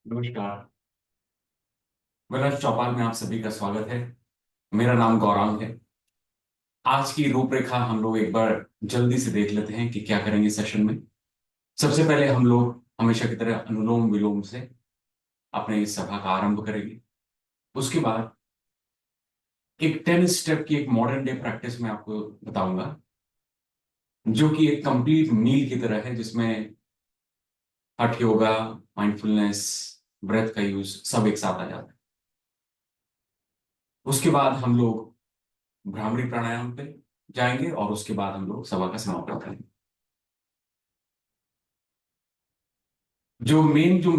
नमस्कार। वेलर चौपाल में आप सभी का स्वागत है। मेरा नाम गौरांग है। आज की रूपरेखा हम लोग एक बार जल्दी से देख लेते हैं कि क्या करेंगे सेशन में। सबसे पहले हम लोग हमेशा की तरह अनुलोम विलोम से अपने इस सभा का आरंभ करेंगे। उसके बाद एक 10 स्टेप की एक मॉडर्न डे प्रैक्टिस में आपको बताऊंगा, जो कि एक कंप्लीट मील की तरह है, जिसमें हठ योगा, माइंडफुलनेस, ब्रेथ का यूज सब एक साथ आ जाता है। उसके बाद हम लोग भ्रामरी प्राणायाम पे जाएंगे और उसके बाद हम लोग सभा का समापन करेंगे। जो मेन जो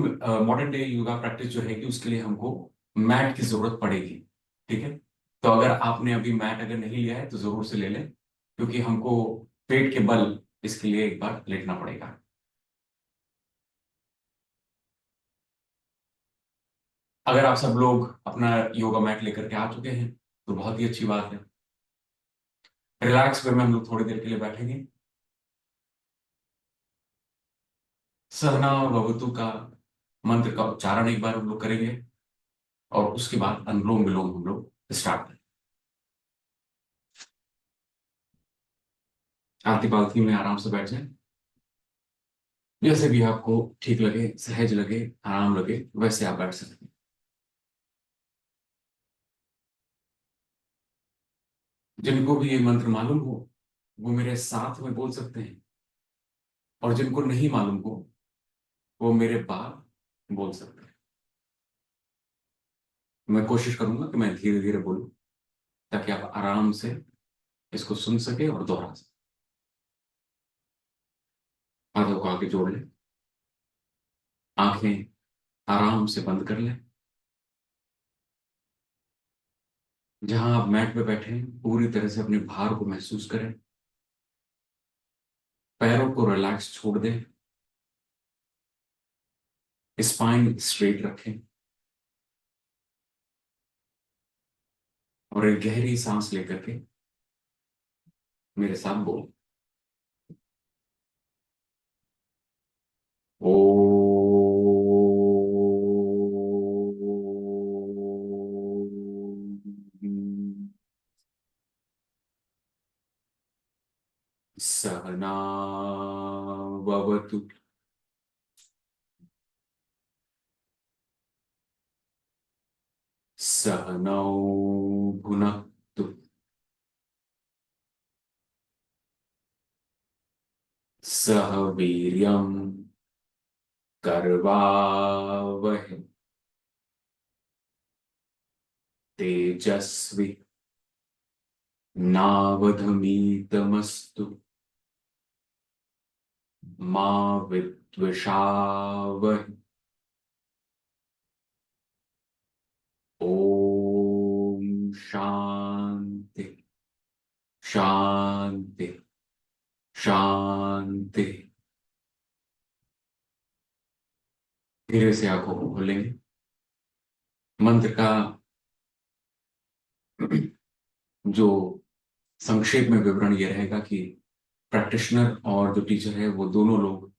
मॉडर्न डे योगा प्रैक्टिस जो है कि उसके लिए हमको मैट की जरूरत पड़ेगी। ठीक है, तो अगर आपने अभी मैट अगर नहीं लिया है तो जरूर से ले लें, क्योंकि हमको पेट के बल इसके लिए एक बार लेटना पड़ेगा। अगर आप सब लोग अपना योगा मैट लेकर के आ चुके हैं तो बहुत ही अच्छी बात है। रिलैक्स वे में हम लोग थोड़ी देर के लिए बैठेंगे। सहना और भवतु का मंत्र का उच्चारण एक बार हम लोग करेंगे और उसके बाद अनुलोम विलोम हम लोग स्टार्ट करें। आलती पालती में आराम से बैठ जाए, जैसे भी आपको ठीक लगे, सहज लगे, आराम लगे, वैसे आप बैठ सकते हैं। जिनको भी ये मंत्र मालूम हो वो मेरे साथ में बोल सकते हैं, और जिनको नहीं मालूम हो वो मेरे बाद बोल सकते हैं। मैं कोशिश करूंगा कि मैं धीरे धीरे बोलूं, ताकि आप आराम से इसको सुन सके और दोहरा सके। हाथों को आगे जोड़ लें, आंखें आराम से बंद कर लें। जहां आप मैट पे बैठे हैं पूरी तरह से अपने भार को महसूस करें। पैरों को रिलैक्स छोड़ दें, स्पाइन स्ट्रेट रखें और एक गहरी सांस लेकर के मेरे साथ बोल। ओ सहना भवतु, सहनौ भुनक्तु, सह वीर्यं करवावहै, तेजस्वी नावधमीतमस्तु, मा विद्विषावहै। ओम शांति शांति शांति। धीरे से आंखों को खोलेंगे। मंत्र का जो संक्षेप में विवरण ये रहेगा कि प्रैक्टिशनर और जो टीचर है वो दोनों लोग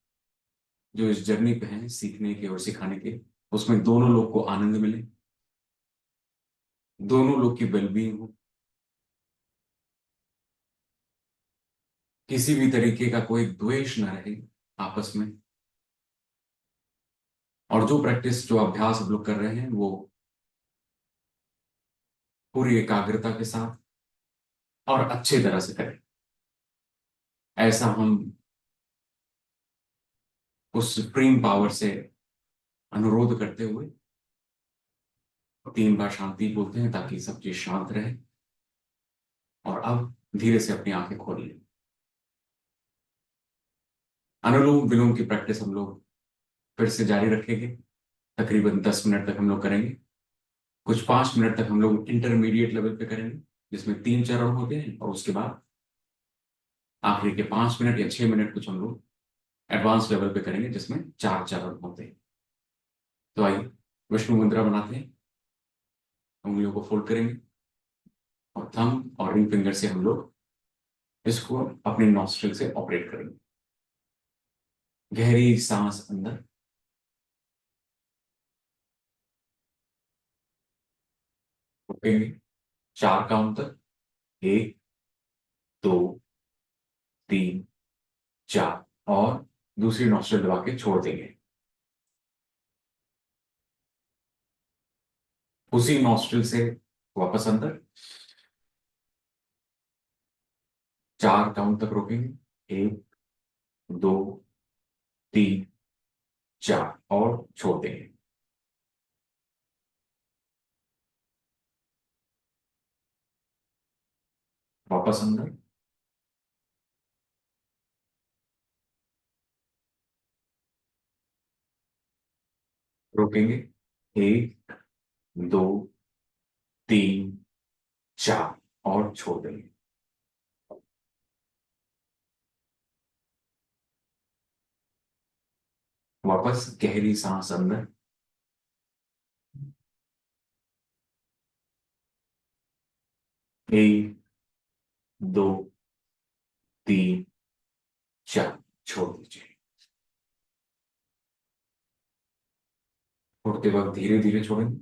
जो इस जर्नी पे हैं सीखने के और सिखाने के, उसमें दोनों लोग को आनंद मिले, दोनों लोग की वेलबींग हो, किसी भी तरीके का कोई द्वेष ना रहे आपस में। और जो प्रैक्टिस जो अभ्यास हम लोग कर रहे हैं वो पूरी एकाग्रता के साथ और अच्छे तरह से करें, ऐसा हम उस सुप्रीम पावर से अनुरोध करते हुए 3 बार शांति बोलते हैं, ताकि सब चीज शांत रहे। और अब धीरे से अपनी आंखें खोल लें। अनुलोम विलोम की प्रैक्टिस हम लोग फिर से जारी रखेंगे। तकरीबन 10 मिनट तक हम लोग करेंगे। कुछ 5 मिनट तक हम लोग इंटरमीडिएट लेवल पे करेंगे, जिसमें 3 चरण होते हैं, और उसके बाद आखिरी के 5 मिनट या 6 मिनट कुछ हम लोग एडवांस लेवल पे करेंगे, जिसमें 4 चरण होते हैं। तो आइए विष्णु मुद्रा बनाते हैं। उंगलियों को फोल्ड करेंगे और थंब और रिंग फिंगर से हम लोग इसको अपने नॉस्ट्रिल से ऑपरेट करेंगे। गहरी सांस अंदर, रोकेंगे 4 काउंट तक। 1, 2, 3, 4। और दूसरी नॉस्ट्रिल दबा के छोड़ देंगे। उसी नॉस्ट्रिल से वापस अंदर। 4 काउंट तक रोकेंगे। 1, 2, 3, 4 और छोड़ देंगे। वापस अंदर। रोकेंगे। 1, 2, 3, 4 और छोड़ देंगे। वापस गहरी सांस अंदर। 1, 2, 3, 4 छोड़ दीजिए। छोड़ते वक्त धीरे धीरे छोड़ेंगे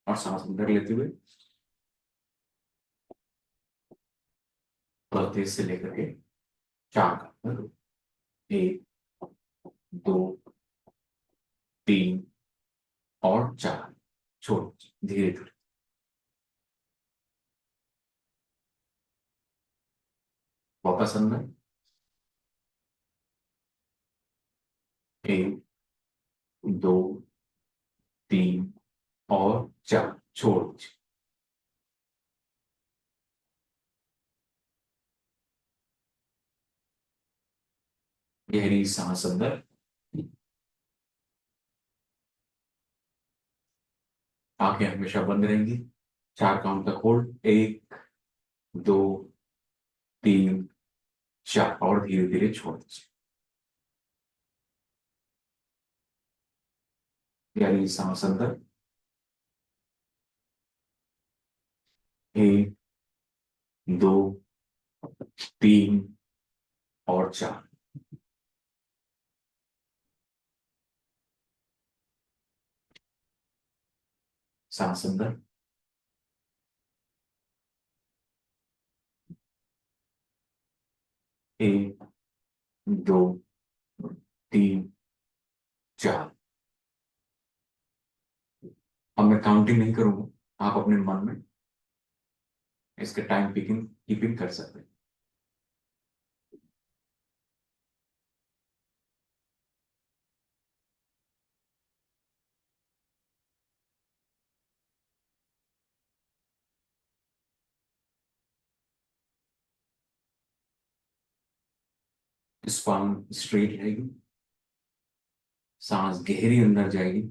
और सांस अंदर लेते हुए और तेज से लेकर के 4 का 1, 2, 3 और 4 छोड़ दीजिए धीरे धीरे। वापस अंदर। 1, 2, 3 और 4 छोड़ दीजिए। गहरी सांस अंदर। आंखें हमेशा बंद रहेंगी। 4 काउंट तक होल्ड। 1, 2, 3, 4 और धीरे धीरे छोड़ दीजिए। गहरी सांस अंदर। 1, 2, 3 और 4। सांस अंदर। 1, 2, 3, 4। अब मैं काउंटिंग नहीं करूंगा, आप अपने मन में इसके टाइम पिकिंग कीपिंग कर सकते हैं। स्पाइन स्ट्रेट रहेगी। सांस गहरी अंदर जाएगी।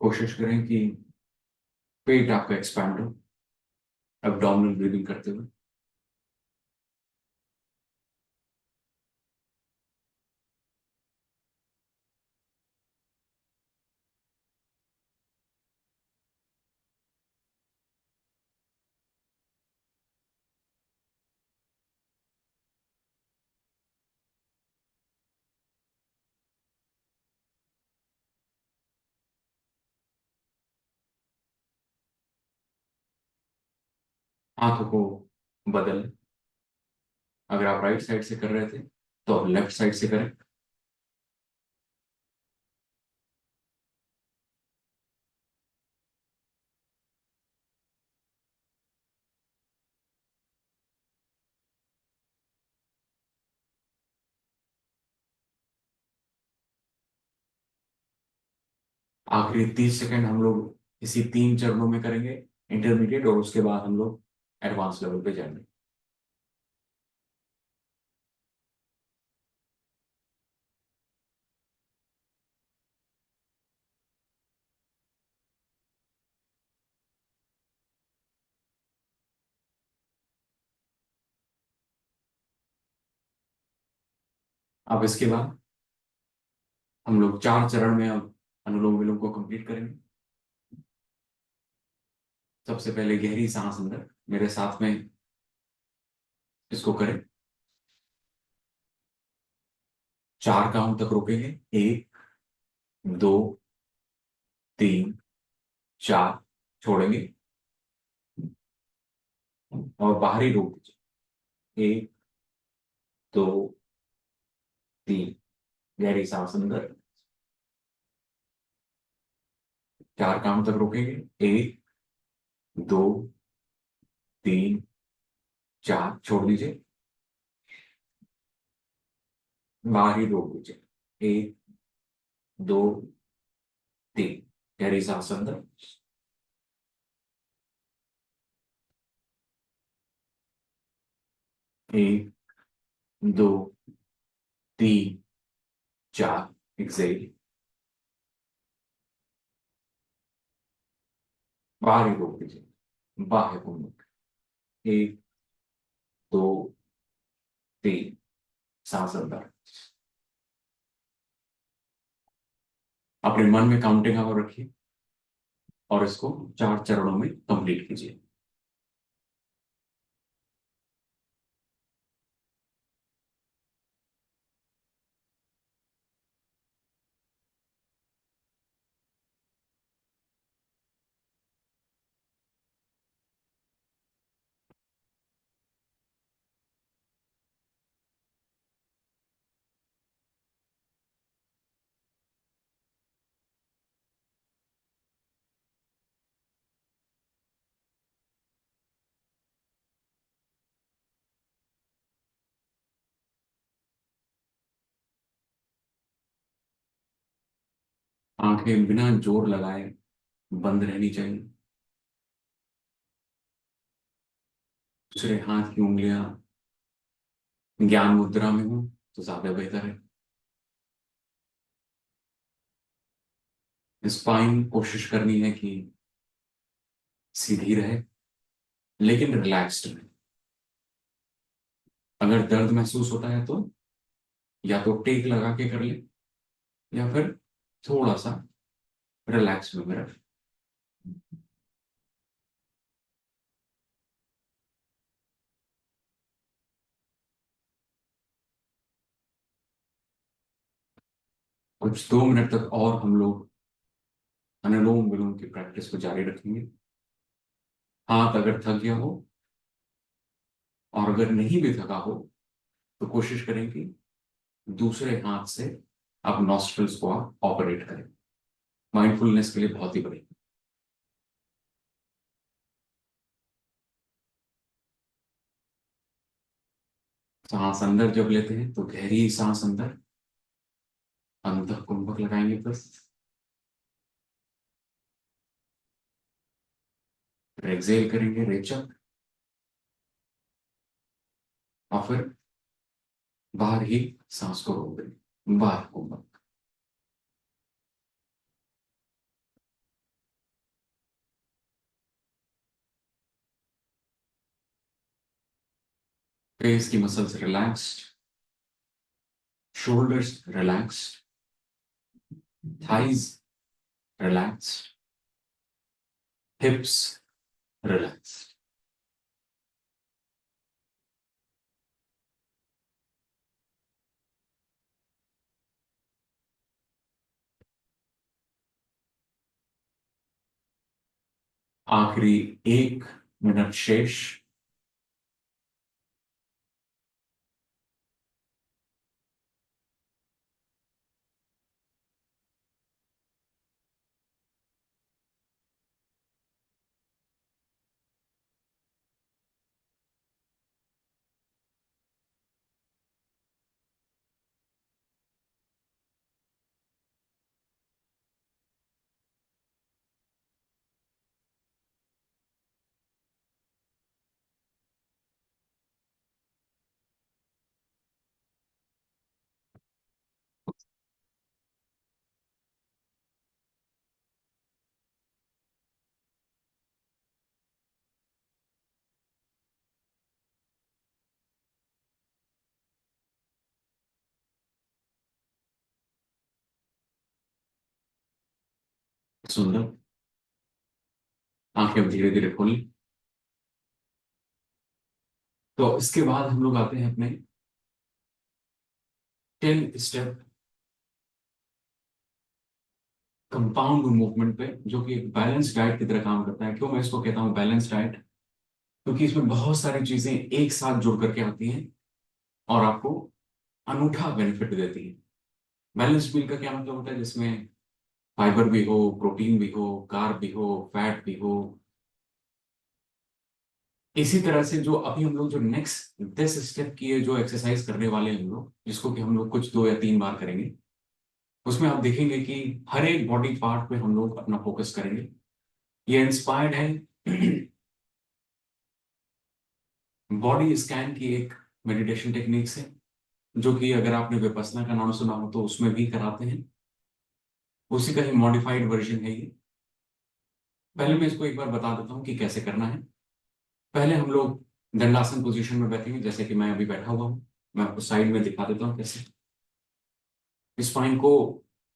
कोशिश करें कि पेट आपका एक्सपैंड हो एब्डोमिनल ब्रीदिंग करते हुए। हाथों को बदल। अगर आप राइट साइड से कर रहे थे तो आप लेफ्ट साइड से करें। आखिरी 30 सेकंड हम लोग इसी 3 चरणों में करेंगे, इंटरमीडिएट, और उसके बाद हम लोग एडवांस लेवल पे जाएंगे। अब इसके बाद हम लोग 4 चरण में अब अनुलोम विलोम को कंप्लीट करेंगे। सबसे पहले गहरी सांस अंदर, मेरे साथ में इसको करें। 4 काउंट तक रोकेंगे। 1, 2, 3, 4। छोड़ेंगे और बाहरी रोक दीजिए। 1, 2, 3। गहरी सांस अंदर। 4 काउंट तक रोकेंगे। 1, 2, 3, 4। छोड़ दीजिए। बाहरी रोक दीजिए। 1, 2, 3। गहरी सांस अंदर। 1, 2, 3, 4। एक्सेल। बाहरी रोक दीजिए। बाह्य कुंभ। 1, 2, 3। सांस अंदर। अपने मन में काउंटिंग आवर रखिए और इसको 4 चरणों में कंप्लीट कीजिए। आंखें बिना जोर लगाए बंद रहनी चाहिए। दूसरे हाथ की उंगलियां ज्ञान मुद्रा में हो तो ज्यादा बेहतर है। स्पाइन कोशिश करनी है कि सीधी रहे, लेकिन रिलैक्स्ड रहे। अगर दर्द महसूस होता है तो या तो टेक लगा के कर ले, या फिर थोड़ा सा रिलैक्स में रहे। कुछ 2 मिनट तक और हम लोग अनुलोम विलोम की प्रैक्टिस को जारी रखेंगे। हाथ अगर थक गया हो, और अगर नहीं भी थका हो, तो कोशिश करें कि दूसरे हाथ से आप नॉस्ट्रल्स को आप ऑपरेट करें। माइंडफुलनेस के लिए बहुत ही बढ़िया। सांस अंदर जब लेते हैं तो गहरी सांस अंदर, अंतः कुंभक लगाएंगे बस। फिर एक्सेल करेंगे रेचक, और फिर बाहर ही सांस को रोक देंगे। बाहर कुंभक। फेस की muscles relaxed, shoulders relaxed, thighs relaxed, हिप्स relaxed. आखिरी 1 मिनट शेष। सुंदर। आंखें अब धीरे धीरे खोली। तो इसके बाद हम लोग आते हैं अपने 10 स्टेप कंपाउंड मूवमेंट पे, जो कि एक बैलेंस डाइट की तरह काम करता है। क्यों मैं इसको कहता हूँ बैलेंस डाइट? क्योंकि इसमें बहुत सारी चीजें एक साथ जुड़ करके आती हैं और आपको अनूठा बेनिफिट देती है। बैलेंस मील का क्या मतलब होता है? जिसमें फाइबर भी हो, प्रोटीन भी हो, कार्ब भी हो, फैट भी हो। इसी तरह से जो अभी हम लोग जो नेक्स्ट 10 स्टेप की है, जो एक्सरसाइज करने वाले हैं हम लोग, जिसको कि हम लोग कुछ 2 या 3 बार करेंगे, उसमें आप देखेंगे कि हर एक बॉडी पार्ट पे हम लोग अपना फोकस करेंगे। ये इंस्पायर्ड है बॉडी स्कैन की एक मेडिटेशन टेक्निक से, जो कि अगर आपने विपस्सना का नाम सुना हो तो उसमें भी कराते हैं। उसी का ही मॉडिफाइड वर्जन है ये। पहले मैं इसको एक बार बता देता हूँ कि कैसे करना है। पहले हम लोग दंडासन पोजीशन में बैठेंगे, जैसे कि मैं अभी बैठा हुआ हूँ। मैं आपको साइड में दिखा देता हूँ कैसे। स्पाइन को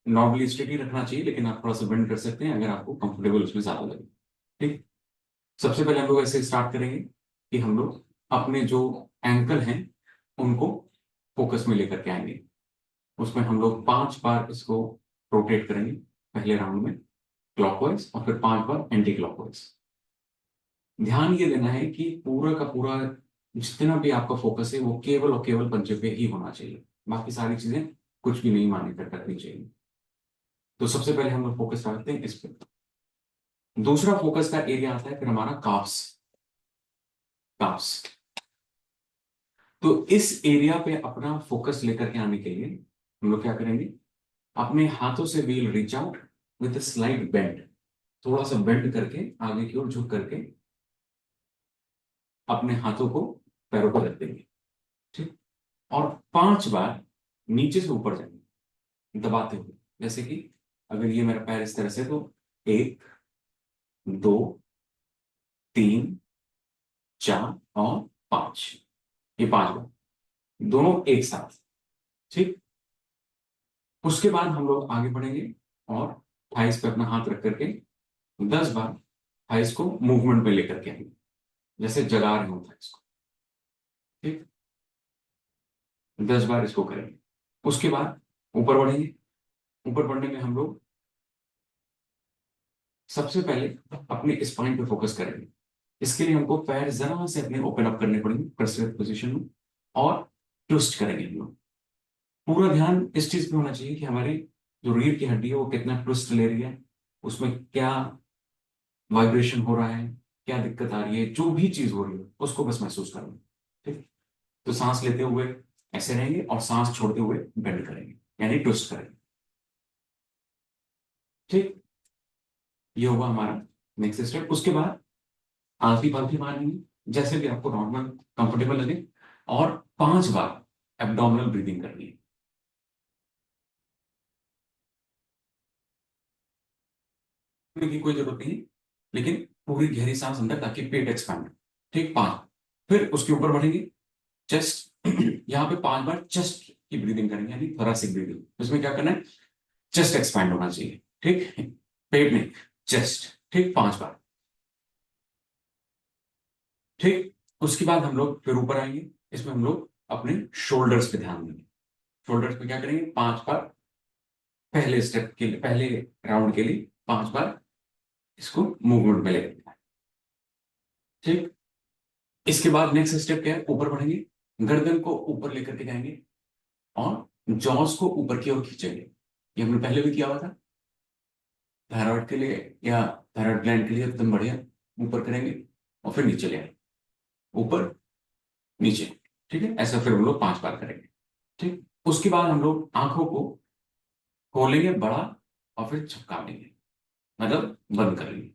नॉर्मली स्ट्रेट ही रखना चाहिए, लेकिन आप थोड़ा सा बेंड कर सकते हैं अगर आपको कंफर्टेबल उसमें ज्यादा लगे। ठीक। सबसे पहले हम लोग ऐसे स्टार्ट करेंगे कि हम लोग अपने जो एंकल हैं उनको फोकस में लेकर के आएंगे। उसमें हम लोग 5 बार इसको रोटेट करेंगे पहले राउंड में, क्लॉकवाइज, और फिर 5 बार एंटी क्लॉकवाइज। ध्यान ये देना है कि पूरा का पूरा जितना भी आपका फोकस है वो केवल और केवल पंजे पे ही होना चाहिए। बाकी सारी चीजें कुछ भी नहीं मानी कर करनी चाहिए। तो सबसे पहले हम लोग फोकस रखते हैं इस पे। दूसरा फोकस का एरिया आता है फिर हमारा काफ्स। काफ्स। तो इस एरिया पे अपना फोकस लेकर के आने के लिए हम लोग क्या करेंगे? अपने हाथों से we'll reach out with slide bend. थोड़ा सा बेंड करके आगे की ओर झुक करके अपने हाथों को पैरों पर रख देंगे। ठीक। और 5 बार नीचे से ऊपर जाएंगे दबाते हुए। जैसे कि अगर ये मेरा पैर इस तरह से, तो 1, 2, 3, 4 और 5। ये 5 बार दोनों एक साथ। ठीक। उसके बाद हम लोग आगे बढ़ेंगे और थाइस पे अपना हाथ रख करके 10 बार थाइस को मूवमेंट में लेकर के आएंगे, जैसे जगा रहे हो थाइस को। ठीक। 10 बार इसको करेंगे। उसके बाद ऊपर बढ़ेंगे। ऊपर बढ़ने में हम लोग सबसे पहले अपने स्पाइन पे फोकस करेंगे। इसके लिए हमको पैर जरा से अपने ओपन अप करने पड़ेंगे क्रस्टेड पोजीशन में, और ट्विस्ट करेंगे हम लोग। पूरा ध्यान इस चीज पे होना चाहिए कि हमारी जो रीढ़ की हड्डी है वो कितना ट्विस्ट ले रही है, उसमें क्या वाइब्रेशन हो रहा है, क्या दिक्कत आ रही है, जो भी चीज हो रही है उसको बस महसूस करना। ठीक। तो सांस लेते हुए ऐसे रहेंगे और सांस छोड़ते हुए बेंड करेंगे, यानी ट्विस्ट करेंगे। ठीक। ये होगा हमारा नेक्स्ट स्टेप। उसके बाद आलती पालती मारनी है, जैसे भी आपको नॉर्मल कंफर्टेबल लगे। और 5 बार एब्डोमिनल ब्रीदिंग करनी है। की कोई जरूरत नहीं, लेकिन पूरी गहरी सांस अंदर, ताकि पेट एक्सपैंड। ठीक। 5। फिर उसके ऊपर बढ़ेंगे। चेस्ट यहाँ पे 5 बार चेस्ट की ब्रीदिंग करेंगे, यानी थोरेसिक ब्रीदिंग। इसमें क्या करना है? चेस्ट एक्सपैंड होना चाहिए। ठीक। पेट नहीं, चेस्ट। ठीक। 5 बार। ठीक। उसके बाद हम लोग फिर ऊपर आएंगे। इसमें हम लोग अपने शोल्डर्स पे ध्यान देंगे। शोल्डर्स पे क्या करेंगे? 5 बार पहले स्टेप के लिए, पहले राउंड के लिए 5 बार इसको मूवमेंट में लेंगे। ठीक। इसके बाद नेक्स्ट स्टेप क्या है? ऊपर बढ़ेंगे, गर्दन को ऊपर लेकर के जाएंगे और जॉस को ऊपर की ओर खींचेंगे। ये हमने पहले भी किया हुआ था थायराइड के लिए, या थायराइड ग्लैंड के लिए एकदम बढ़िया। ऊपर करेंगे और फिर नीचे ले आएंगे, ऊपर नीचे। ठीक है, ऐसा फिर हम लोग 5 बार करेंगे। ठीक। उसके बाद हम लोग आंखों को खोलेंगे बड़ा, और फिर झपका देंगे, मतलब बंद कर लेंगे।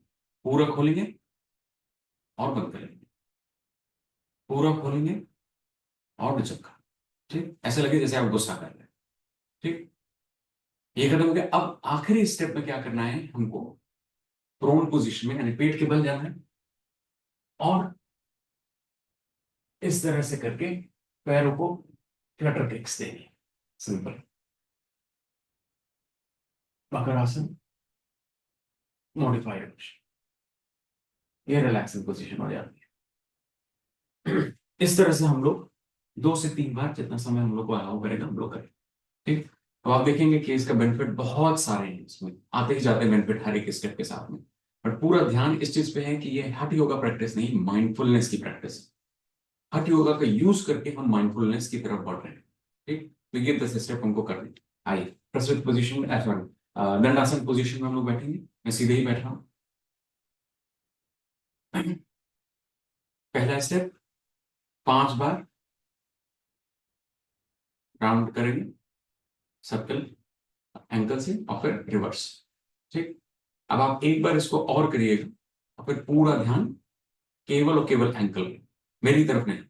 पूरा खोलेंगे और बंद करेंगे, पूरा खोलेंगे और झपका। ठीक। ऐसे लगे जैसे आप गुस्सा कर रहे हैं। ठीक। ये खत्म हो गया। अब आखिरी स्टेप में क्या करना है हमको? प्रोन पोजीशन में, यानी पेट के बल जाना है और इस तरह से करके पैरों को फ्लटर किक्स देंगे। सिंपल मकर आसन, मॉडिफाइड। ये रिलैक्सिंग पोजीशन हो जाती है। इस तरह से हम लोग 2 से 3 बार, जितना समय हम लोग को अलाउ करेगा हम लोग करें। ठीक। अब आप देखेंगे कि इसका बेनिफिट बहुत सारे हैं, इसमें आते ही जाते हैं बेनिफिट हर एक स्टेप के साथ में। बट पूरा ध्यान इस चीज पे है कि ये हठ योगा प्रैक्टिस नहीं, माइंडफुलनेस की प्रैक्टिस है। हठ योगा का यूज करके हम माइंडफुलनेस की तरफ बढ़ रहे हैं। ठीक। तो ये 10 स्टेप हमको करने। आइए प्रस्तुत पोजीशन में, सॉरी दंडासन पोजीशन में हम लोग बैठेंगे। मैं सीधे ही बैठ रहा हूँ। पहला स्टेप, 5 बार राउंड करेंगे सर्कल एंकल से और फिर रिवर्स। ठीक। अब आप एक बार इसको और करिएगा और फिर पूरा ध्यान केवल और केवल एंकल पे, मेरी तरफ नहीं,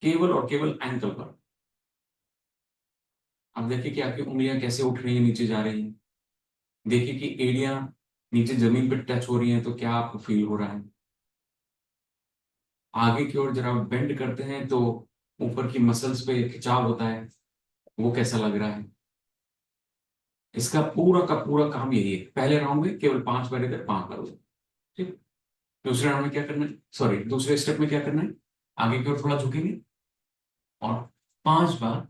केवल और केवल एंकल पर। अब देखिए कि आपकी उंगलियां कैसे उठ रही हैं, नीचे जा रही हैं। देखिए कि एड़ियां नीचे जमीन पर टच हो रही हैं, तो क्या आपको फील हो रहा है। आगे की ओर जरा बेंड करते हैं तो ऊपर की मसल्स पे खिंचाव होता है, वो कैसा लग रहा है। इसका पूरा का पूरा काम यही है। पहले राउंड में केवल 5 बार इधर, 5 बार उधर। ठीक। दूसरे राउंड में क्या करना है, सॉरी दूसरे स्टेप में क्या करना है, आगे की ओर थोड़ा झुकेंगे और 5 बार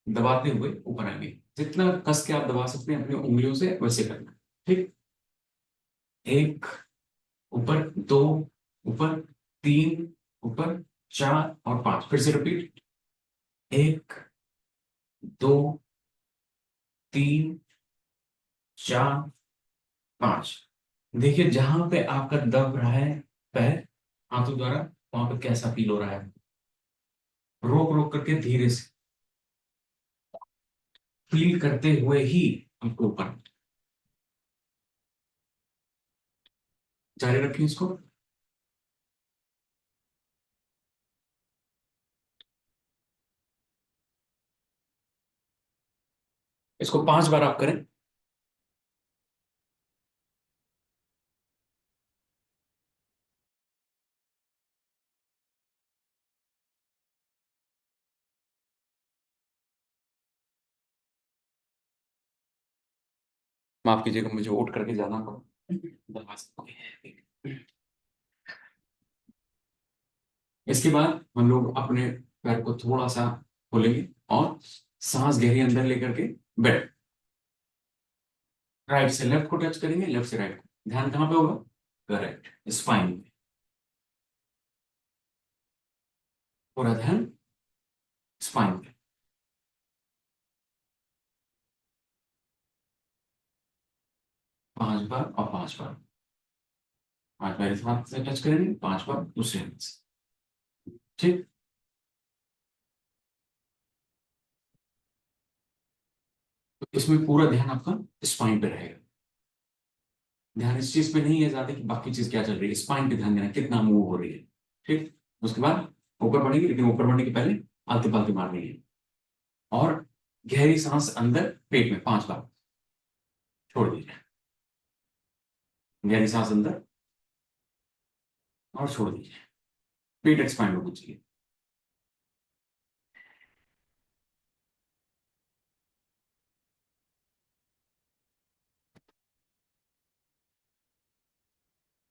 दबाते हुए ऊपर आएंगे। जितना कस के आप दबा सकते हैं अपनी उंगलियों से वैसे करना है। ठीक। एक, ऊपर, दो, ऊपर, तीन, ऊपर, 4 और 5। फिर से रिपीट। एक, दो, तीन, 4, 5। देखिए जहां पे आपका दब रहा है पैर हाथों द्वारा, वहां पे कैसा फील हो रहा है। रोक रोक करके धीरे से फील करते हुए ही हमको ऊपर जारी रखें इसको। इसको 5 बार आप करें। माफ कीजिएगा, मुझे उठ करके जाना पड़ा। इसके बाद हम लोग अपने पैर को थोड़ा सा खोलेंगे और सांस गहरी अंदर लेकर के बैठ, राइट से लेफ्ट को टच करेंगे, लेफ्ट से राइट को। ध्यान कहाँ पे होगा, करेक्ट, स्पाइन पे। पूरा ध्यान स्पाइन पे। 5 बार और 5 बार। 5 बार इस हाथ से टच करेंगे, 5 बार दूसरे हाथ से। ठीक। तो इसमें पूरा ध्यान आपका स्पाइन पे रहेगा। ध्यान इस चीज पे नहीं है ज्यादा कि बाकी चीज क्या चल रही है, स्पाइन पे ध्यान देना, कितना मूव हो रही है। ठीक। उसके बाद ऊपर बढ़ेंगे, लेकिन ऊपर बढ़ने के पहले आलती पालती मारनी है। और गहरी सांस अंदर पेट में 5 बार छोड़ दीजिए। गहरी सांस अंदर और छोड़ दीजिए। पेट एक्सपांड होना चाहिए।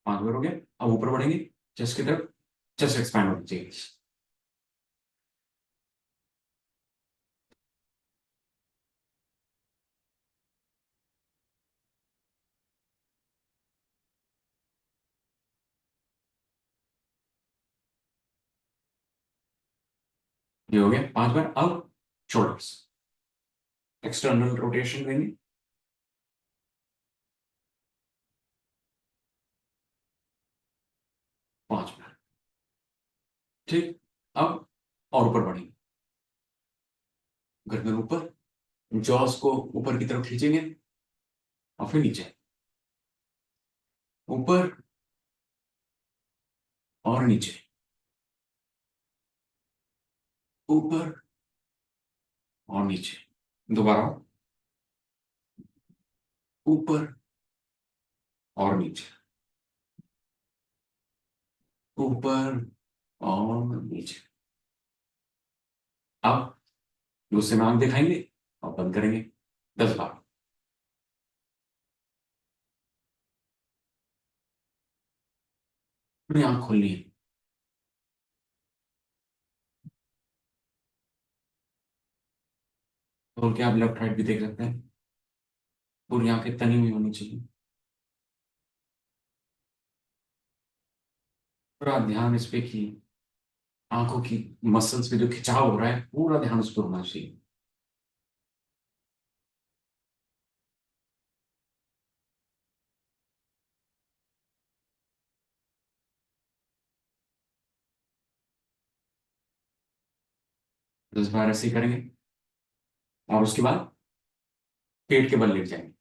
5 बार हो गया। अब ऊपर बढ़ेंगे चेस्ट की तरफ, चेस्ट एक्सपैंड होना चाहिए। ये हो गया 5 बार। अब शोल्डर्स एक्सटर्नल रोटेशन देंगे। 5 बार। ठीक। अब और ऊपर बढ़ेंगे, गर्दन ऊपर, जॉस को ऊपर की तरफ खींचेंगे और फिर नीचे, ऊपर और नीचे, ऊपर और नीचे। दोबारा, ऊपर और नीचे, ऊपर और नीचे। अब दूसरे में आंख दिखाएंगे और बंद करेंगे 10 बार। पूरी आंख खोलनी है। खोल के आप लेफ्ट राइट भी देख सकते हैं। पूरी आंखें तनी हुई होनी चाहिए। पूरा ध्यान इस पे कि आंखों की मसल्स पे जो खिंचाव हो रहा है पूरा ध्यान उस पर होना चाहिए। 10 बार ऐसे ही करेंगे और उसके बाद पेट के बल लेट जाएंगे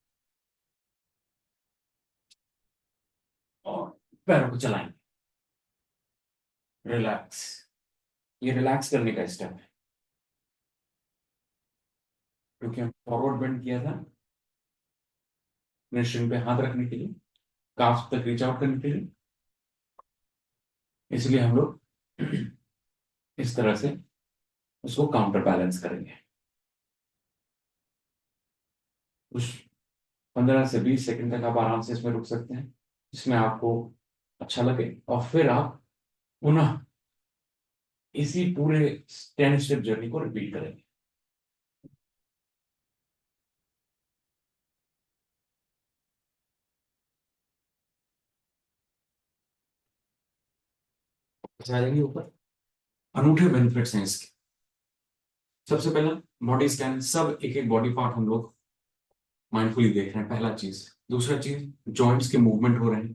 और पैरों को चलाएंगे। रिलैक्स। ये रिलैक्स करने का स्टेप है क्योंकि हम फॉरवर्ड बेंड किया था अपने शिन पे हाथ रखने के लिए, काफ तक रीच आउट करने के लिए। इसलिए हम लोग इस तरह से उसको काउंटर बैलेंस करेंगे। कुछ 15 से 20 सेकंड तक आप आराम से इसमें रुक सकते हैं जिसमें आपको अच्छा लगे, और फिर आप पुनः इसी पूरे 10 स्टेप जर्नी को रिपीट करेंगे। आ जाएंगे ऊपर। अनूठे बेनिफिट्स हैं इसके। सबसे पहला, बॉडी स्कैन, सब एक एक बॉडी पार्ट हम लोग माइंडफुली देख रहे हैं, पहला चीज। दूसरा चीज, जॉइंट्स के मूवमेंट हो रहे हैं,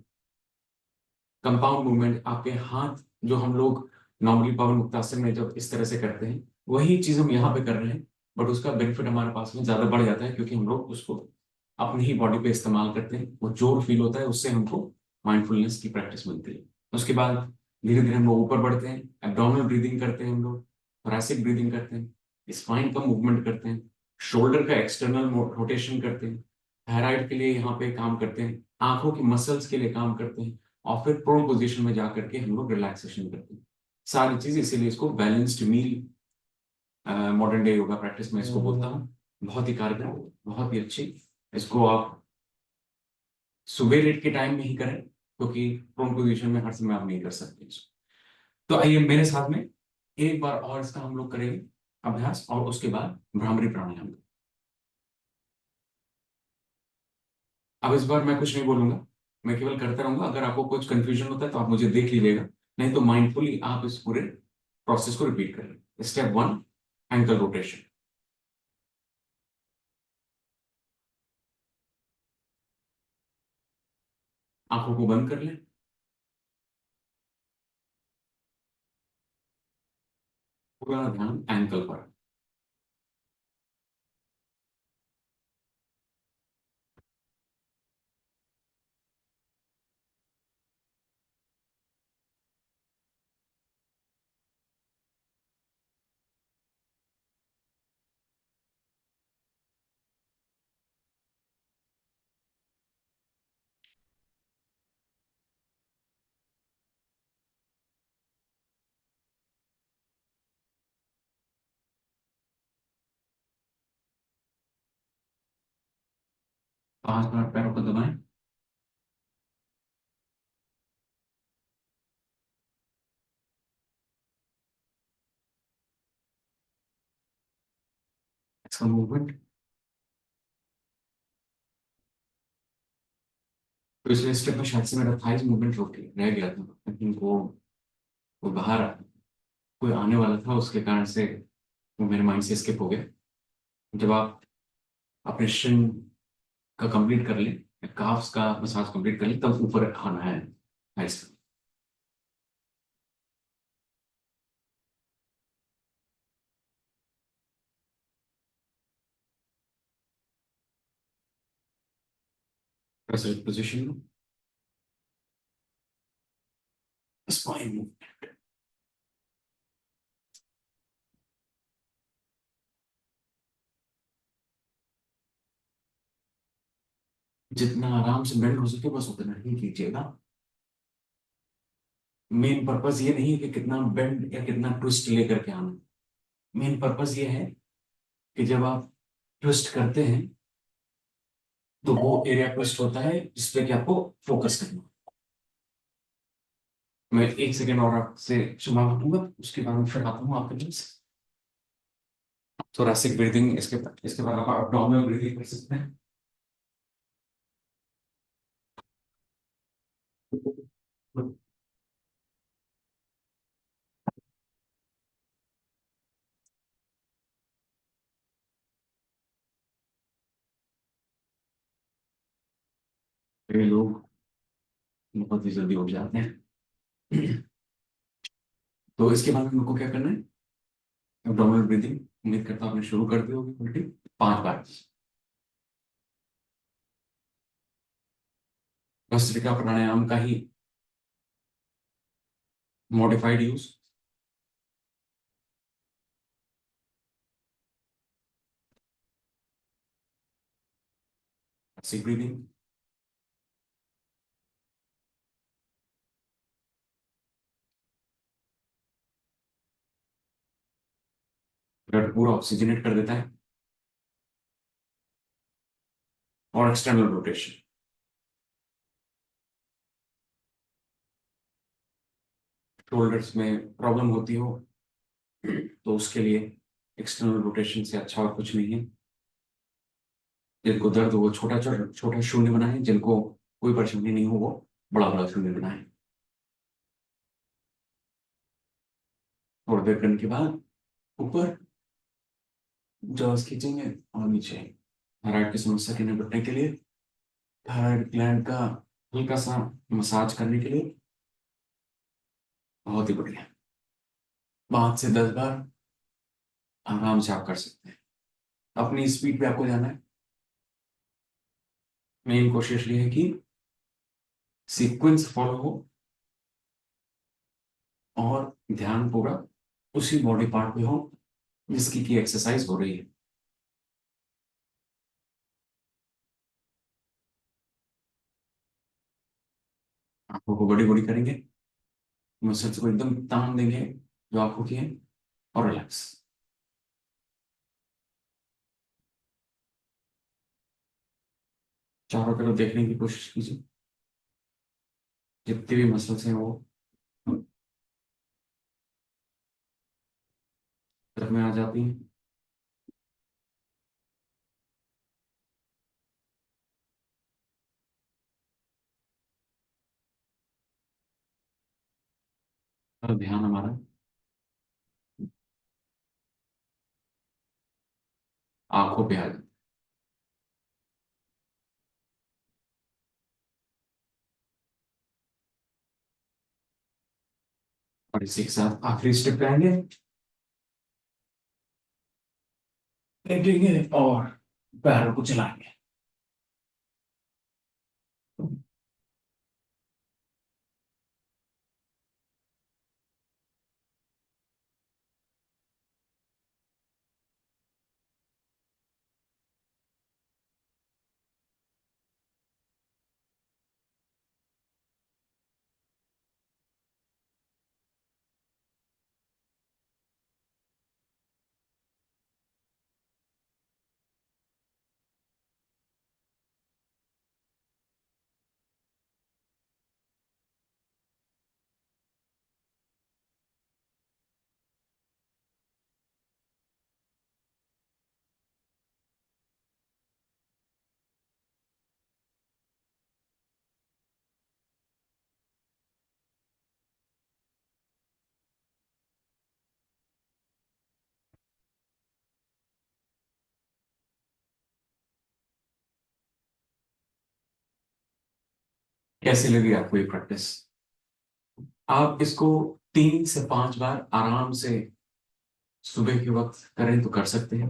कंपाउंड मूवमेंट। आपके हाथ जो हम लोग नॉर्मली पवन मुक्तासन में जब इस तरह से करते हैं वही चीज हम यहाँ पे कर रहे हैं, बट उसका बेनिफिट हमारे पास में ज्यादा बढ़ जाता है क्योंकि हम लोग उसको अपनी ही बॉडी पे इस्तेमाल करते हैं। वो जोर फील होता है, उससे हमको माइंडफुलनेस की प्रैक्टिस मिलती है। उसके बाद धीरे धीरे हम लोग ऊपर बढ़ते हैं, एब्डोमिनल ब्रीदिंग करते हैं हम लोग, थोरैसिक ब्रीदिंग करते हैं, स्पाइन का मूवमेंट करते हैं, शोल्डर का एक्सटर्नल रोटेशन करते हैं, थायराइड के लिए यहाँ पे काम करते हैं, आंखों की मसल्स के लिए काम करते हैं, और फिर प्रोन पोजीशन में जाकर के हम लोग रिलैक्सेशन करते हैं। सारी चीज, इसीलिए इसको बैलेंस्ड मील मॉडर्न डे योगा प्रैक्टिस में इसको बोलता हूँ। बहुत ही कारगर, बहुत ही अच्छी। इसको आप सुबह लेट के टाइम में ही करें क्योंकि प्रोन पोजीशन में हर समय आप नहीं कर सकते इसको। तो आइए मेरे साथ में एक बार और इसका हम लोग करेंगे अभ्यास, और उसके बाद भ्रामरी प्राणायाम। अब इस बार मैं कुछ नहीं बोलूंगा, मैं केवल करता रहूंगा। अगर आपको कुछ कंफ्यूजन होता है तो आप मुझे देख लीजिएगा, नहीं तो माइंडफुली आप इस पूरे प्रोसेस को रिपीट करें। Step 1, ankle rotation. आंखों को बंद कर लें, पूरा ध्यान एंकल पर। 5 बार पैरों को दबाएं। इसका मूवमेंट पिछले स्टेप में शायद से मेरा थाइज मूवमेंट रह गया था, लेकिन वो बाहर कोई आने वाला था, उसके कारण से वो मेरे माइंड से स्किप हो गया। जब आप अपने शिन का कंप्लीट कर लें, काफ्स का मसाज कंप्लीट कर लें, तब ऊपर आना है थाइज का पोजिशन में। स्पाइन मूव, जितना आराम से बेंड हो सके बस उतना ही कीजिएगा। मेन पर्पस ये नहीं है कि कितना बेंड या कितना ट्विस्ट लेकर के आना। मेन पर्पस ये है कि जब आप ट्विस्ट करते हैं तो वो एरिया ट्विस्ट होता है जिसपे कि आपको फोकस करना है। मैं 1 सेकेंड और आपसे क्षमा मांगूंगा, उसके बाद मैं फिर आता हूँ आपके पास। थोरेसिक ब्रीदिंग, इसके बाद आप एब्डोमिनल ब्रीदिंग कर सकते हैं। ये लोग बहुत ही जल्दी उठ जाते हैं। तो इसके बाद हम लोग को क्या करना है? एब्डोमिनल ब्रीदिंग, उम्मीद करता हूँ आपने शुरू कर दी होगी उल्टी 5 बार। भस्त्रिका प्राणायाम का ही modified use. Basic breathing. Blood पूरा ऑक्सीजनेट कर देता है। और एक्सटर्नल रोटेशन। शोल्डर्स में प्रॉब्लम होती हो तो उसके लिए एक्सटर्नल रोटेशन से अच्छा और कुछ नहीं है। जिनको दर्द हो वो छोटा छोटा छोटा शून्य बनाए, जिनको कोई परेशानी नहीं हो वो बड़ा बड़ा शून्य बनाए। थोड़ी देर करने के बाद ऊपर जॉस खींचेंगे और नीचे। थायराइड की समस्या के निपटने के लिए थायराइड ग्लैंड का हल्का सा मसाज करने के लिए बहुत ही बढ़िया। 5 से 10 बार आराम से आप कर सकते हैं। अपनी स्पीड पे आपको जाना है। मेन कोशिश ये है कि सीक्वेंस फॉलो हो और ध्यान पूरा उसी बॉडी पार्ट पे हो जिसकी की एक्सरसाइज हो रही है। आंखों को बड़ी बड़ी करेंगे, मसल्स को एकदम तान देंगे जो आंखों की है, और रिलैक्स। चारों तरफ देखने की कोशिश कीजिए। जितनी भी मसल्स हैं वो तरफ में आ जाती हैं। और ध्यान हमारा आंखों पे आ जाता है। और इसी के साथ आखिरी स्टेप पे आएंगे, लेटेंगे और पैरों को चलाएंगे। कैसी लगी आपको ये प्रैक्टिस? आप इसको 3 से 5 बार आराम से सुबह के वक्त करें तो कर सकते हैं।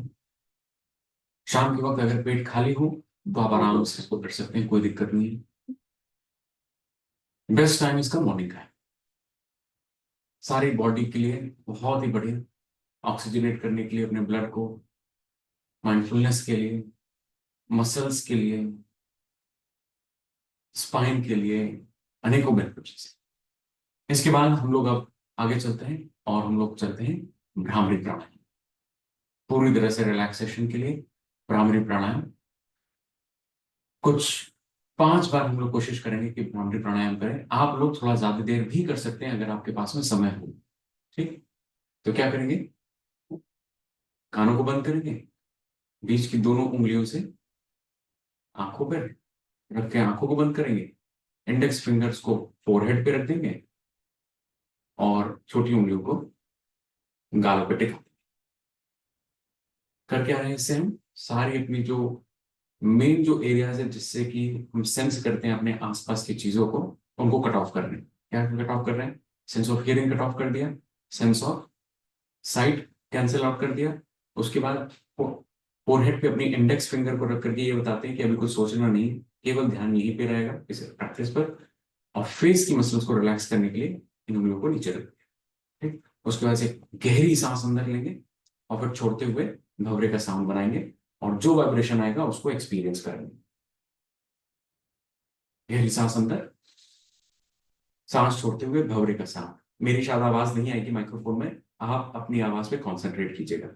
शाम के वक्त अगर पेट खाली हो तो आप आराम से इसको कर सकते हैं, कोई दिक्कत नहीं है। बेस्ट टाइम इसका मॉर्निंग का है। सारी बॉडी के लिए बहुत ही बढ़िया। ऑक्सीजनेट करने के लिए अपने ब्लड को, माइंडफुलनेस के लिए, मसल्स के लिए, स्पाइन के लिए, अनेकों बेनिफिट्स। इसके बाद हम लोग अब आगे चलते हैं और हम लोग चलते हैं भ्रामरी प्राणायाम। पूरी तरह से रिलैक्सेशन के लिए भ्रामरी प्राणायाम कुछ 5 बार हम लोग कोशिश करेंगे कि भ्रामरी प्राणायाम करें। आप लोग थोड़ा ज्यादा देर भी कर सकते हैं अगर आपके पास में समय हो। ठीक। तो क्या करेंगे, कानों को बंद करेंगे, बीच की दोनों उंगलियों से आंखों पर रख के आंखों को बंद करेंगे, इंडेक्स फिंगर्स को फोरहेड पे रख देंगे और छोटी उंगलियों को गालों पे टिका। कर क्या रहे हैं इससे, हम सारी अपनी जो मेन जो एरियाज है जिससे कि हम सेंस करते हैं अपने आसपास की चीजों को, उनको कट ऑफ कर रहे हैं। क्या कट ऑफ कर रहे हैं, sense of hearing cut off कर दिया, sense of site cancel out कर दिया। उसके बाद फोरहेड पे अपनी इंडेक्स फिंगर को रख करके ये बताते हैं कि अभी कुछ सोचना नहीं है, केवल ध्यान यहीं पे रहेगा इस प्रैक्टिस पर। और फेस की मसल्स को रिलैक्स करने के लिए इन उंगलियों को नीचे रख। ठीक। उसके बाद से गहरी सांस अंदर लेंगे और फिर छोड़ते हुए भवरे का साउंड बनाएंगे और जो वाइब्रेशन आएगा उसको एक्सपीरियंस करेंगे। गहरी सांस अंदर, सांस छोड़ते हुए भवरे का साउंड। मेरी शायद आवाज नहीं आएगी माइक्रोफोन में, आप अपनी आवाज पे कॉन्सेंट्रेट कीजिएगा।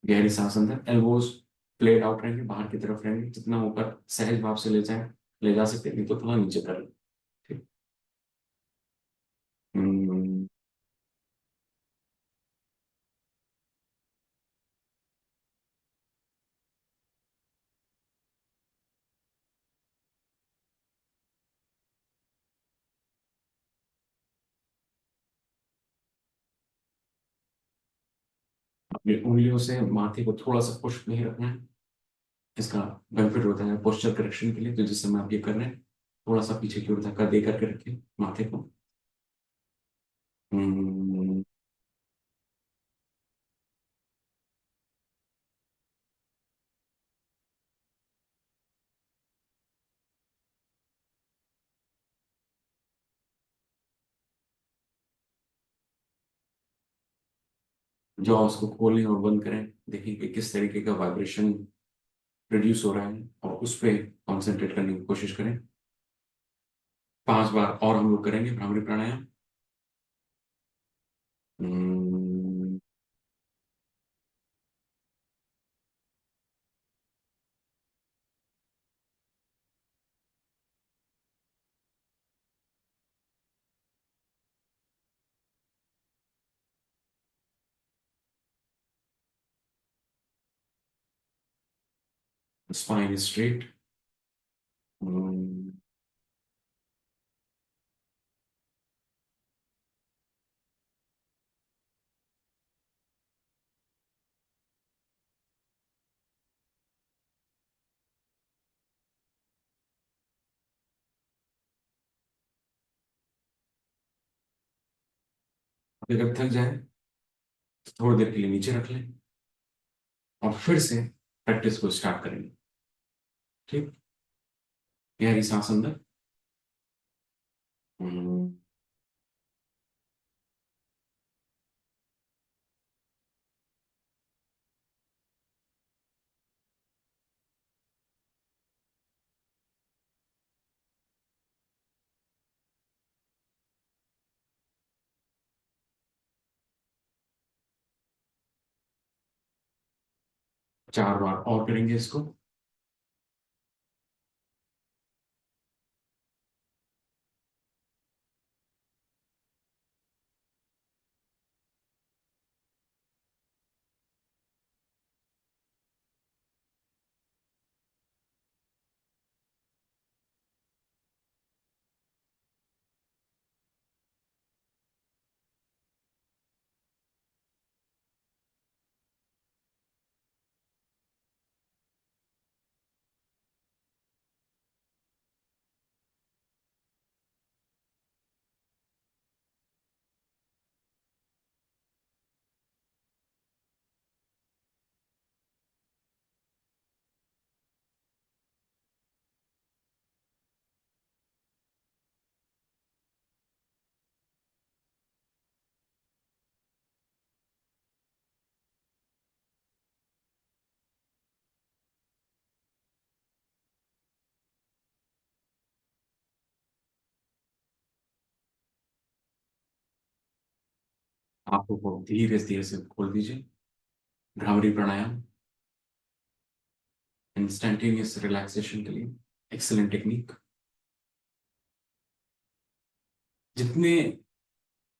गहरी सांस अंदर, एल्बोज प्लेड आउट रहेंगे, बाहर की तरफ रहेंगे, जितना ऊपर सहज भाव से ले जाए ले जा सकते हैं, नहीं तो थोड़ा नीचे कर लें। ठीक। हम्म, अपनी उंगलियों से माथे को थोड़ा सा पुश नहीं रखना है। इसका बेनिफिट होता है पोस्चर करेक्शन के लिए, तो जिस समय आप ये कर रहे हैं थोड़ा सा पीछे की ओर धक्का दे करके रखें माथे को। हम्म, 'जॉब्स' को खोलें और बंद करें, देखिए कि किस तरीके का वाइब्रेशन प्रोड्यूस हो रहा है और उस पर कॉन्सेंट्रेट करने की कोशिश करें। 5 बार और हम लोग करेंगे भ्रामरी प्राणायाम। हम्म, 'स्पाइन स्ट्रेट'। हम्म, 'अगर थक जाए तो थोड़ी देर के लिए नीचे रख लें और फिर से प्रैक्टिस को स्टार्ट करेंगे। ठीक। गहरी सांस अंदर। हम्म, 4 बार और करेंगे इसको। आंखों को धीरे धीरे से खोल दीजिए। भ्रामरी प्राणायाम इंस्टेंटेनियस रिलैक्सेशन के लिए एक्सीलेंट टेक्निक। जितने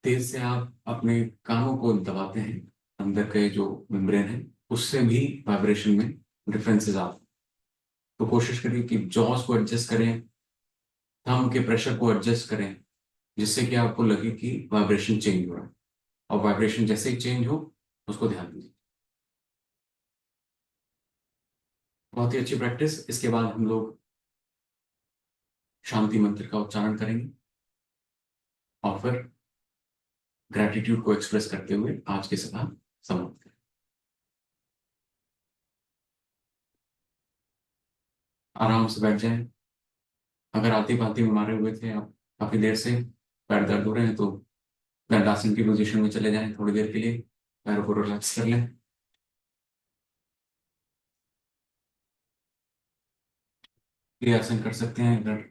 तेज से आप अपने कानों को दबाते हैं, अंदर के जो मेम्ब्रेन है उससे भी वाइब्रेशन में डिफरेंसेस आते हैं। तो कोशिश करिए कि जॉस को एडजस्ट करें, थंब के प्रेशर को एडजस्ट करें, जिससे कि आपको लगे कि वाइब्रेशन चेंज हो रहा है। और वाइब्रेशन जैसे ही चेंज हो उसको ध्यान दीजिए। बहुत ही अच्छी प्रैक्टिस। इसके बाद हम लोग शांति मंत्र का उच्चारण करेंगे और फिर ग्रेटिट्यूड को एक्सप्रेस करते हुए आज की सभा समाप्त करें। आराम से बैठ जाएं। अगर आती पाती में मारे हुए थे आप काफी देर से, पैर दर्द हो रहे हैं, तो दंडासन की पोजीशन में चले जाएं थोड़ी देर के लिए, पैरों को रिलैक्स कर लें। ये आसन कर सकते हैं अगर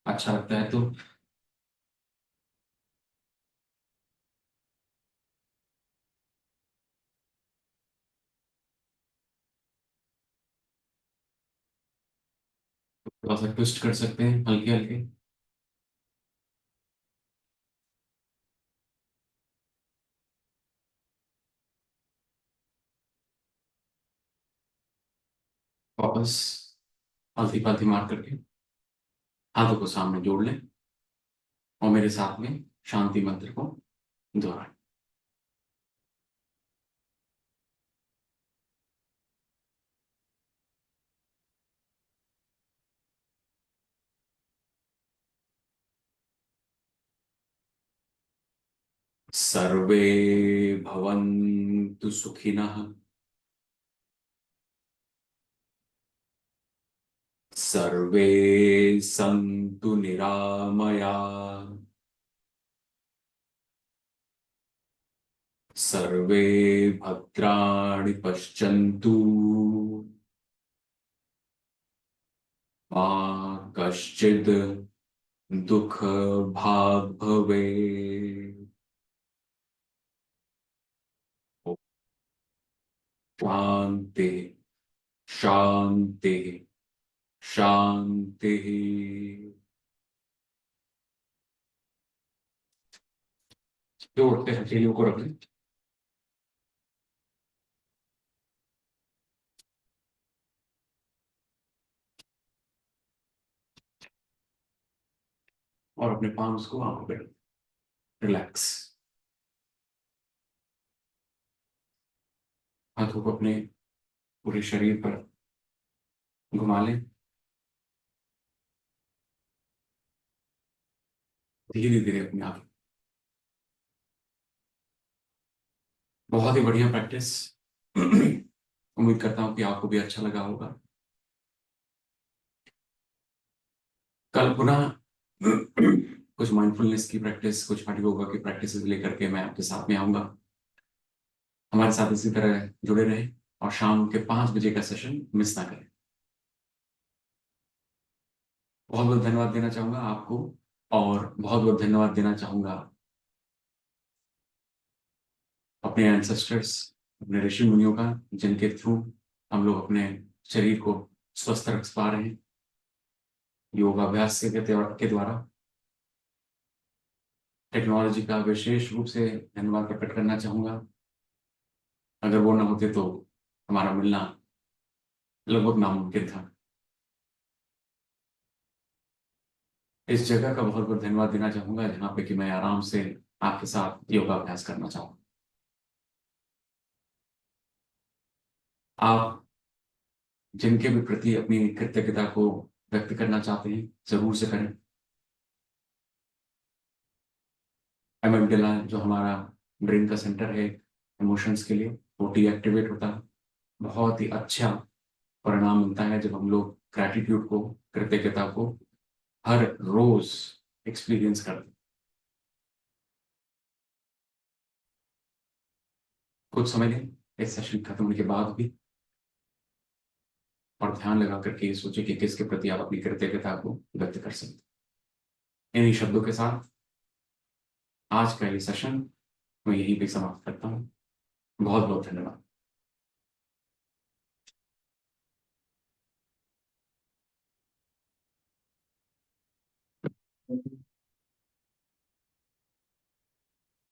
अच्छा लगता है तो। थोड़ा सा ट्विस्ट कर सकते हैं हल्के हल्के। वापस आलती पालती मार करके हाथों को सामने जोड़ लें और मेरे साथ में शांति मंत्र को दोहराएं। सर्वे भवन्तु सुखिनः, सर्वे सन्तु निरामया, सर्वे भद्राणि पश्यन्तु, मा कश्चित् दुःख भाग् भवेत्। शांति शांति शांति। जो उठते हथेलियों को रख लें और अपने पाम्स को आंखों पे रिलैक्स। हाथों को अपने पूरे शरीर पर घुमा लें धीरे धीरे अपने आप। बहुत ही बढ़िया प्रैक्टिस। उम्मीद करता हूं कि आपको भी अच्छा लगा होगा। कल पुनः कुछ माइंडफुलनेस की प्रैक्टिस, कुछ हठ योगा की प्रैक्टिस लेकर के मैं आपके साथ में आऊंगा। हमारे साथ इसी तरह जुड़े रहें और शाम के 5 बजे का सेशन मिस ना करें। बहुत बहुत धन्यवाद देना चाहूंगा आपको और बहुत बहुत धन्यवाद देना चाहूंगा अपने एंसेस्टर्स, अपने ऋषि मुनियों का, जिनके थ्रू हम लोग अपने शरीर को स्वस्थ रख पा रहे हैं योगाभ्यास के द्वारा। टेक्नोलॉजी का विशेष रूप से धन्यवाद प्रकट करना चाहूंगा। अगर वो ना होते तो हमारा मिलना लगभग नामुमकिन था। इस जगह का बहुत बहुत धन्यवाद देना चाहूंगा जहाँ पे कि मैं आराम से आपके साथ योगाभ्यास करना चाहूँ। आप जिनके भी प्रति अपनी कृतज्ञता को व्यक्त करना चाहते हैं जरूर से करें। एमिगडाला जो हमारा ब्रेन का सेंटर है इमोशंस के लिए, वो डीएक्टिवेट होता है। बहुत ही अच्छा परिणाम मिलता है जब हम लोग ग्रैटिट्यूड को, कृतज्ञता को हर रोज एक्सपीरियंस करते हैं। कुछ समय लें इस सेशन खत्म होने के बाद भी और ध्यान लगा करके ये सोचे कि किसके प्रति आप अपनी कृतज्ञता को व्यक्त कर सकते हैं। इन्हीं शब्दों के साथ आज का ये सेशन मैं यहीं पे समाप्त करता हूँ। बहुत बहुत धन्यवाद।